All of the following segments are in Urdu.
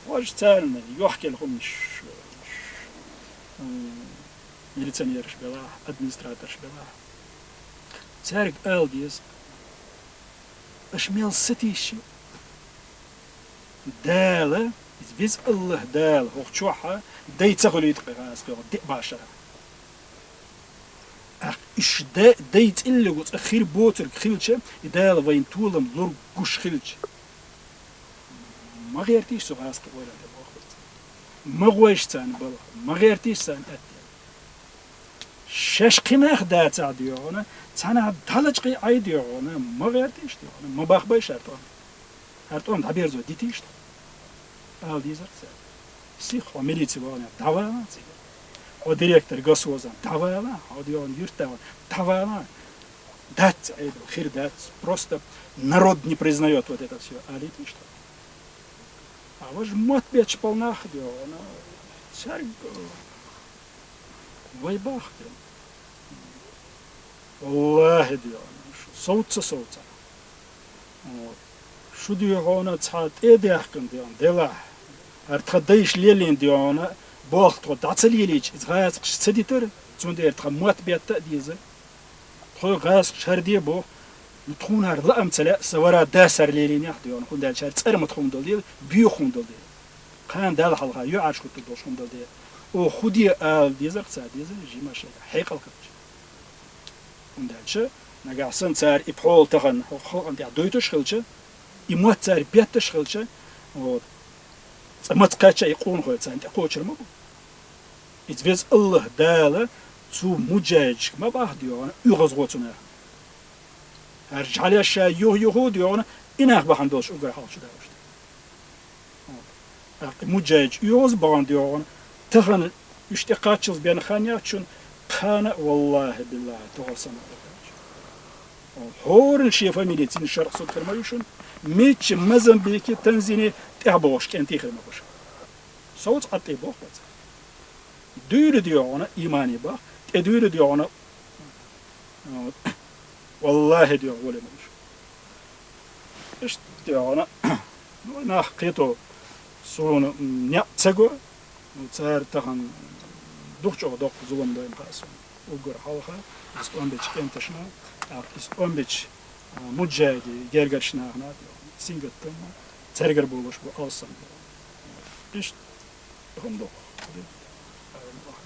واجتالنا يحكي لهم مилиционер шбела, администратор шбела. Царик Элдис اشمل ستيشي دالة إذ الله دال وخشوحة داي تغلي يتقى أسبوع دي باشرة إيش داي تقل وت أخير بوتر خيلشة دال وين طولم لور قش خيلش ما غيرتيش سو غاسك ولا ما غويش تان بلا ما غيرتيش تان شش قناخ دات عديونا تانا دالجقي عيديونا ما غيرتيش ديونا ما باخبايش هرتون دابيرزو ديتيش al dizar سيخ وميليتي وانا دوالا او ديريكتور غسوزان دوالا او ديون юртава дواла дать хир дать просто народ не признает вот это все а летит что а вы ж мот беч полнах диона царь вайбах والله диона соуца вот شو ديونا تحت إيدي أحكم ديون دلا أرتخديش ليلين ديونا باخت قد عتليليش إزغاز سديتر تون دير تخموات بيت ديزل تخو غاز شردي بو نتخون هر لأم تلا سوارا داسر ليلين يح ديون خون دال شهر تسر متخون دل ديل بيو خون دل ديل قان دال حلقة يعاش كتو دوش خون دل ديل او خودي آل ديزل قصاد ديزل جيما شيء حيق الكتش خون دال شه نقعسن تار إبحول تخن خلق انتع دويتوش خلشه إموت تار بيتش خلشه вот متقاتش يقون خويت انت قوچر ما إذ الله داله تو مجاج ما باه ديونا يغز غوتنا هرجع الشا يو ديونا إنه بحن دوش أقرأ حالش داوشت مجاج يغز بان ديونا تخن اشتقاتشز بين خانيا شون خانة والله بالله تغسنا هورن شيفا ميليتين شرق صد خرمايوشون ميتش مزمبيكي تنزيني تعبوش كنتي خرمايوش صوت عطي بوخ بس دور ديونا إيماني با تدور ديونا والله ديونا ولا مش إيش ديونا نحقيتو سون نياتسجو وصار تهان دوخشو دوخ زوم دايم قاسم وقر حالها إسبان بيتش كنتشنا إسبان بيتش مجاهدي جرجرشنا هنا سينغتم ترجر بولش بأصلا إيش هم دوخ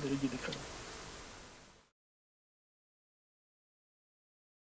دريجي دكرة